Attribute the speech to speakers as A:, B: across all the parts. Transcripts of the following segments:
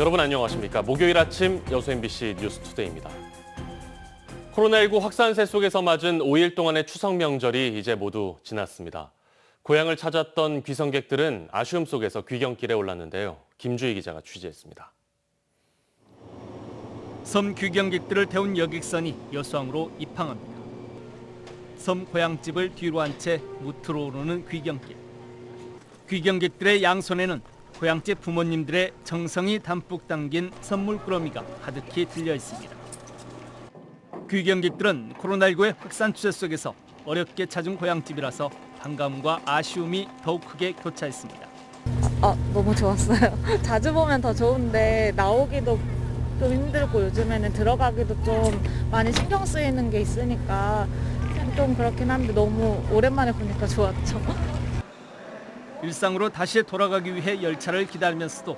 A: 여러분 안녕하십니까. 목요일 아침 여수 MBC 뉴스투데이입니다. 코로나19 확산세 속에서 맞은 5일 동안의 추석 명절이 이제 모두 지났습니다. 고향을 찾았던 귀성객들은 아쉬움 속에서 귀경길에 올랐는데요. 김주희 기자가 취재했습니다.
B: 섬 귀경객들을 태운 여객선이 여수항으로 입항합니다. 섬 고향집을 뒤로 한 채 무트로 오르는 귀경길. 귀경객들의 양손에는 고향집 부모님들의 정성이 담뿍 담긴 선물 꾸러미가 가득히 들려 있습니다. 귀경객들은 코로나19의 확산 추세 속에서 어렵게 찾은 고향집이라서 반감과 아쉬움이 더욱 크게 교차했습니다.
C: 너무 좋았어요. 자주 보면 더 좋은데 나오기도 좀 힘들고 요즘에는 들어가기도 좀 많이 신경 쓰이는 게 있으니까 좀 그렇긴 한데 너무 오랜만에 보니까 좋았죠.
B: 일상으로 다시 돌아가기 위해 열차를 기다리면서도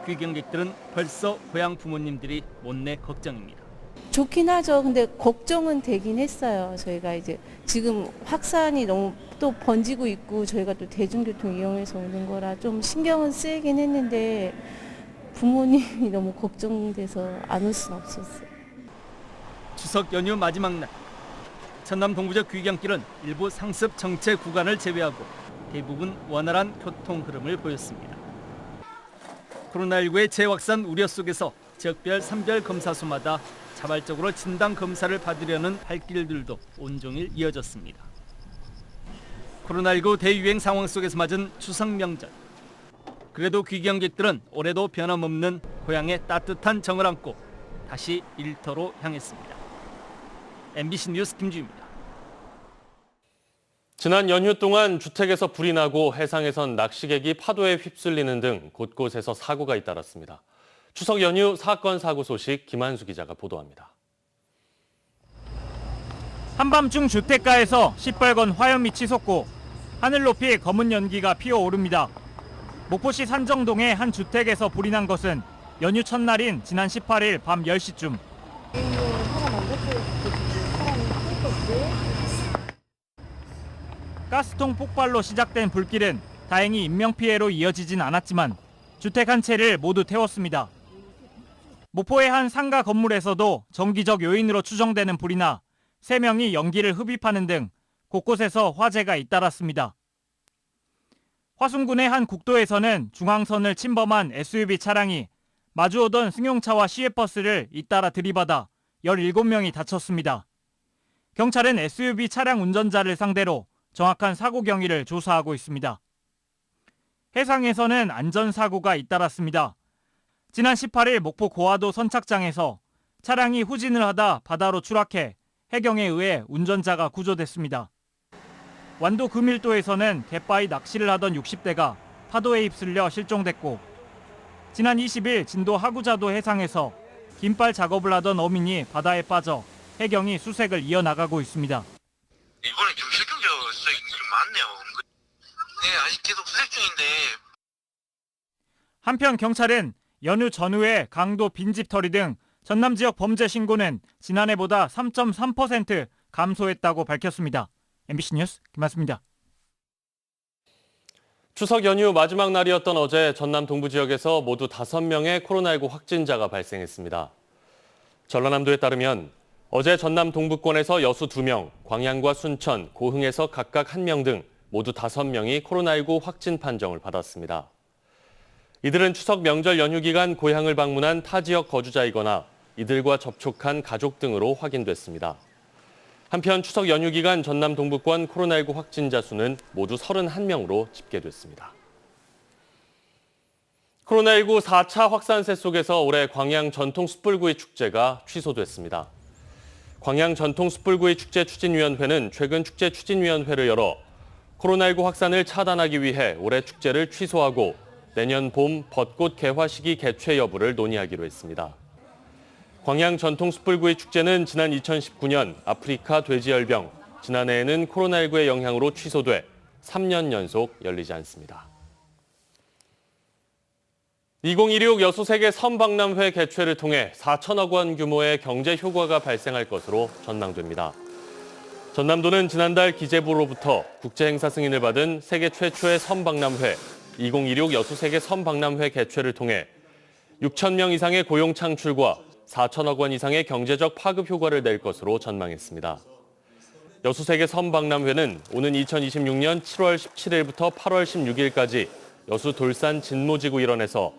B: 귀경객들은 벌써 고향 부모님들이 못내 걱정입니다.
D: 좋긴 하죠. 근데 걱정은 되긴 했어요. 저희가 이제 지금 확산이 너무 또 번지고 있고 저희가 또 대중교통 이용해서 오는 거라 좀 신경은 쓰이긴 했는데 부모님이 너무 걱정돼서 안 올 수는 없었어요.
B: 추석 연휴 마지막 날 전남 동부적 귀경길은 일부 상습 정체 구간을 제외하고 대부분 원활한 교통 흐름을 보였습니다. 코로나19의 재확산 우려 속에서 지역별 선별 검사소마다 자발적으로 진단 검사를 받으려는 발길들도 온종일 이어졌습니다. 코로나19 대유행 상황 속에서 맞은 추석 명절. 그래도 귀경객들은 올해도 변함없는 고향의 따뜻한 정을 안고 다시 일터로 향했습니다. MBC 뉴스 김주희입니다.
A: 지난 연휴 동안 주택에서 불이 나고 해상에선 낚시객이 파도에 휩쓸리는 등 곳곳에서 사고가 잇따랐습니다. 추석 연휴 사건 사고 소식 김한수 기자가 보도합니다.
E: 한밤중 주택가에서 시뻘건 화염빛이 솟고 하늘 높이 검은 연기가 피어오릅니다. 목포시 산정동의 한 주택에서 불이 난 것은 연휴 첫날인 지난 18일 밤 10시쯤. 가스통 폭발로 시작된 불길은 다행히 인명피해로 이어지진 않았지만 주택 한 채를 모두 태웠습니다. 목포의 한 상가 건물에서도 정기적 요인으로 추정되는 불이 나 3명이 연기를 흡입하는 등 곳곳에서 화재가 잇따랐습니다. 화순군의 한 국도에서는 중앙선을 침범한 SUV 차량이 마주오던 승용차와 시외버스를 잇따라 들이받아 17명이 다쳤습니다. 경찰은 SUV 차량 운전자를 상대로 정확한 사고 경위를 조사하고 있습니다. 해상에서는 안전사고가 잇따랐습니다. 지난 18일 목포 고화도 선착장에서 차량이 후진을 하다 바다로 추락해 해경에 의해 운전자가 구조됐습니다. 완도 금일도에서는 갯바위 낚시를 하던 60대가 파도에 휩쓸려 실종됐고 지난 20일 진도 하구자도 해상에서 긴빨 작업을 하던 어민이 바다에 빠져 해경이 수색을 이어나가고 있습니다.
F: 이번에 좀 실종자 수색이 좀 많네요. 네, 아직 계속 수색 중인데.
E: 한편 경찰은 연휴 전후에 강도 빈집털이 등 전남 지역 범죄 신고는 지난해보다 3.3% 감소했다고 밝혔습니다. MBC 뉴스 김한수입니다.
A: 추석 연휴 마지막 날이었던 어제 전남 동부 지역에서 모두 5명의 코로나19 확진자가 발생했습니다. 전라남도에 따르면 어제 전남 동부권에서 여수 2명, 광양과 순천, 고흥에서 각각 1명 등 모두 5명이 코로나19 확진 판정을 받았습니다. 이들은 추석 명절 연휴 기간 고향을 방문한 타 지역 거주자이거나 이들과 접촉한 가족 등으로 확인됐습니다. 한편 추석 연휴 기간 전남 동부권 코로나19 확진자 수는 모두 31명으로 집계됐습니다. 코로나19 4차 확산세 속에서 올해 광양 전통 숯불구이 축제가 취소됐습니다. 광양 전통 숯불구이 축제 추진위원회는 최근 축제 추진위원회를 열어 코로나19 확산을 차단하기 위해 올해 축제를 취소하고 내년 봄 벚꽃 개화 시기 개최 여부를 논의하기로 했습니다. 광양 전통 숯불구이 축제는 지난 2019년 아프리카 돼지열병, 지난해에는 코로나19의 영향으로 취소돼 3년 연속 열리지 않습니다. 2016 여수 세계 섬박람회 개최를 통해 4천억 원 규모의 경제 효과가 발생할 것으로 전망됩니다. 전남도는 지난달 기재부로부터 국제행사 승인을 받은 세계 최초의 섬박람회 2016 여수 세계 섬박람회 개최를 통해 6,000명 이상의 고용 창출과 4천억 원 이상의 경제적 파급 효과를 낼 것으로 전망했습니다. 여수세계 섬박람회는 오는 2026년 7월 17일부터 8월 16일까지 여수 돌산 진모지구 일원에서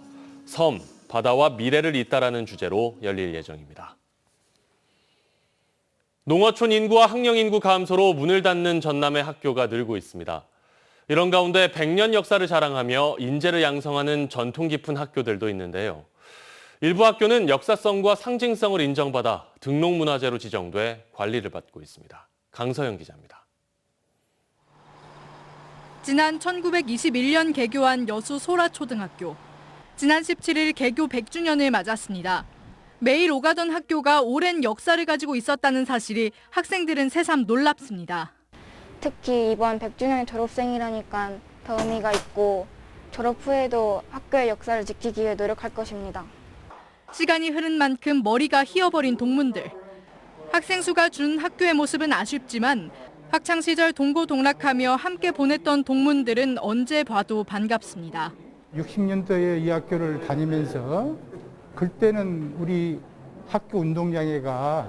A: 섬, 바다와 미래를 잇다라는 주제로 열릴 예정입니다. 농어촌 인구와 학령 인구 감소로 문을 닫는 전남의 학교가 늘고 있습니다. 이런 가운데 100년 역사를 자랑하며 인재를 양성하는 전통 깊은 학교들도 있는데요. 일부 학교는 역사성과 상징성을 인정받아 등록문화재로 지정돼 관리를 받고 있습니다. 강서영 기자입니다.
G: 지난 1921년 개교한 여수 소라초등학교. 지난 17일 개교 100주년을 맞았습니다. 매일 오가던 학교가 오랜 역사를 가지고 있었다는 사실이 학생들은 새삼 놀랍습니다.
H: 특히 이번 100주년 졸업생이라니까 더 의미가 있고 졸업 후에도 학교의 역사를 지키기 위해 노력할 것입니다.
G: 시간이 흐른 만큼 머리가 휘어버린 동문들. 학생 수가 준 학교의 모습은 아쉽지만 학창시절 동고동락하며 함께 보냈던 동문들은 언제 봐도 반갑습니다.
I: 60년도에 이 학교를 다니면서 그때는 우리 학교 운동장에가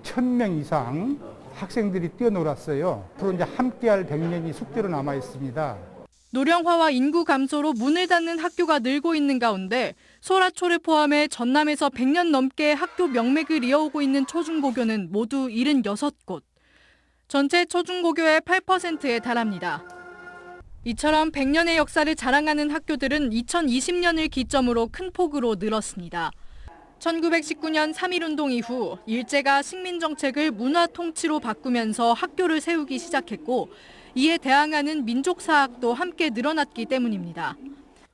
I: 1,000명 이상 학생들이 뛰어놀았어요. 앞으로 이제 함께할 100년이 숙제로 남아 있습니다.
G: 노령화와 인구 감소로 문을 닫는 학교가 늘고 있는 가운데 소라초를 포함해 전남에서 100년 넘게 학교 명맥을 이어오고 있는 초중고교는 모두 76곳. 전체 초중고교의 8%에 달합니다. 이처럼 100년의 역사를 자랑하는 학교들은 2020년을 기점으로 큰 폭으로 늘었습니다. 1919년 3.1운동 이후 일제가 식민정책을 문화통치로 바꾸면서 학교를 세우기 시작했고 이에 대항하는 민족사학도 함께 늘어났기 때문입니다.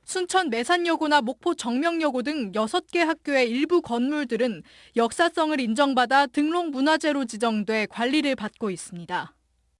G: 순천 매산여고나 목포 정명여고 등 6개 학교의 일부 건물들은 역사성을 인정받아 등록문화재로 지정돼 관리를 받고 있습니다.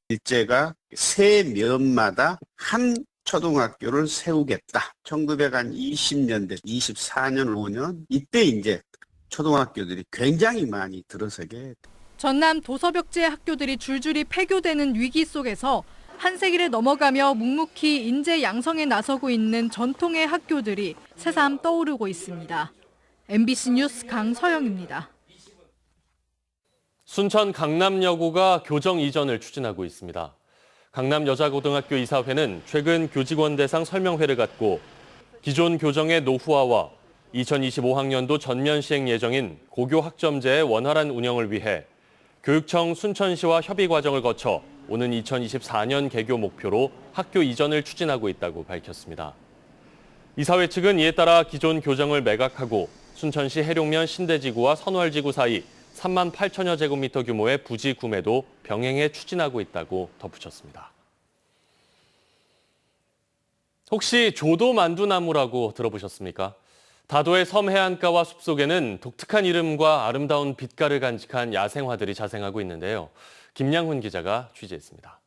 J: 일제가 새 면마다 한 초등학교를 세우겠다. 1920년대, 24년, 5년 이때 이제 초등학교들이 굉장히 많이 들어서게.
G: 전남 도서벽지 학교들이 줄줄이 폐교되는 위기 속에서 한 세기를 넘어가며 묵묵히 인재 양성에 나서고 있는 전통의 학교들이 새삼 떠오르고 있습니다. MBC 뉴스 강서영입니다.
A: 순천 강남여고가 교정 이전을 추진하고 있습니다. 강남여자고등학교 이사회는 최근 교직원 대상 설명회를 갖고 기존 교정의 노후화와 2025학년도 전면 시행 예정인 고교 학점제의 원활한 운영을 위해 교육청 순천시와 협의 과정을 거쳐 오는 2024년 개교 목표로 학교 이전을 추진하고 있다고 밝혔습니다. 이사회 측은 이에 따라 기존 교정을 매각하고 순천시 해룡면 신대지구와 선월지구 사이 3만 8천여 제곱미터 규모의 부지 구매도 병행해 추진하고 있다고 덧붙였습니다. 혹시 조도 만두나무라고 들어보셨습니까? 다도의 섬 해안가와 숲속에는 독특한 이름과 아름다운 빛깔을 간직한 야생화들이 자생하고 있는데요. 김양훈 기자가 취재했습니다.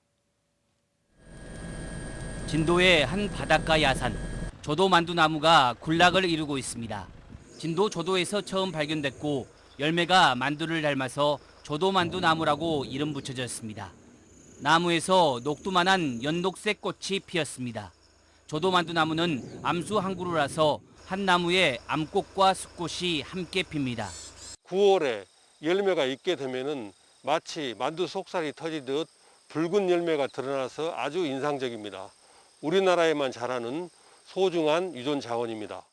K: 진도의 한 바닷가 야산, 조도만두나무가 군락을 이루고 있습니다. 진도 조도에서 처음 발견됐고 열매가 만두를 닮아서 조도만두나무라고 이름 붙여졌습니다. 나무에서 녹두만한 연녹색 꽃이 피었습니다. 조도만두나무는 암수 한 그루라서 한 나무에 암꽃과 숫꽃이 함께 핍니다.
L: 9월에 열매가 있게 되면은 마치 만두 속살이 터지듯 붉은 열매가 드러나서 아주 인상적입니다. 우리나라에만 자라는 소중한 유전 자원입니다.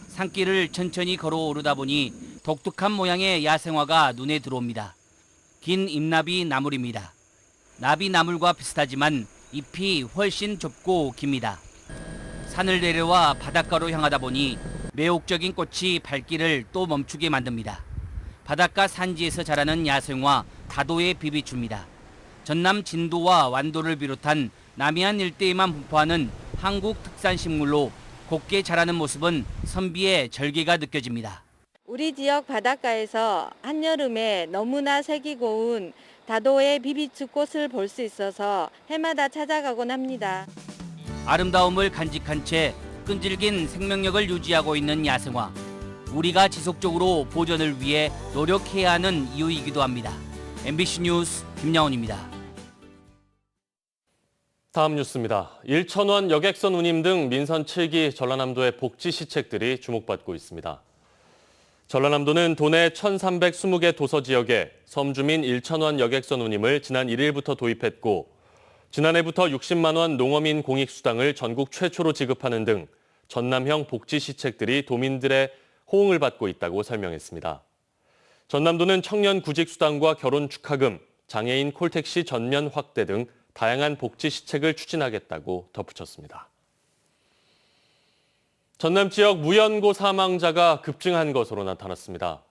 K: 산길을 천천히 걸어오르다 보니 독특한 모양의 야생화가 눈에 들어옵니다. 긴 잎나비 나물입니다. 나비 나물과 비슷하지만 잎이 훨씬 좁고 깁니다. 산을 내려와 바닷가로 향하다 보니 매혹적인 꽃이 발길을 또 멈추게 만듭니다. 바닷가 산지에서 자라는 야생화 다도에 비비춥니다. 전남 진도와 완도를 비롯한 남해안 일대에만 분포하는 한국 특산 식물로 곱게 자라는 모습은 선비의 절개가 느껴집니다.
M: 우리 지역 바닷가에서 한여름에 너무나 색이 고운 다도의 비비추꽃을 볼 수 있어서 해마다 찾아가곤 합니다.
K: 아름다움을 간직한 채 끈질긴 생명력을 유지하고 있는 야생화. 우리가 지속적으로 보존을 위해 노력해야 하는 이유이기도 합니다. MBC 뉴스 김양훈입니다.
A: 다음 뉴스입니다. 일천원 여객선 운임 등 민선 7기 전라남도의 복지 시책들이 주목받고 있습니다. 전라남도는 도내 1,320개 도서 지역에 섬주민 1천원 여객선 운임을 지난 1일부터 도입했고 지난해부터 60만 원 농어민 공익수당을 전국 최초로 지급하는 등 전남형 복지 시책들이 도민들의 호응을 받고 있다고 설명했습니다. 전남도는 청년 구직수당과 결혼 축하금, 장애인 콜택시 전면 확대 등 다양한 복지 시책을 추진하겠다고 덧붙였습니다. 전남 지역 무연고 사망자가 급증한 것으로 나타났습니다.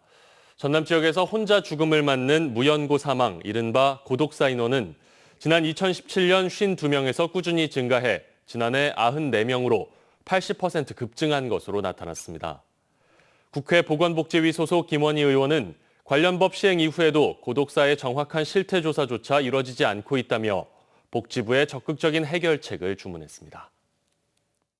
A: 전남 지역에서 혼자 죽음을 맞는 무연고 사망, 이른바 고독사 인원은 지난 2017년 52명에서 꾸준히 증가해 지난해 94명으로 80% 급증한 것으로 나타났습니다. 국회 보건복지위 소속 김원희 의원은 관련 법 시행 이후에도 고독사의 정확한 실태 조사조차 이뤄지지 않고 있다며 복지부에 적극적인 해결책을 주문했습니다.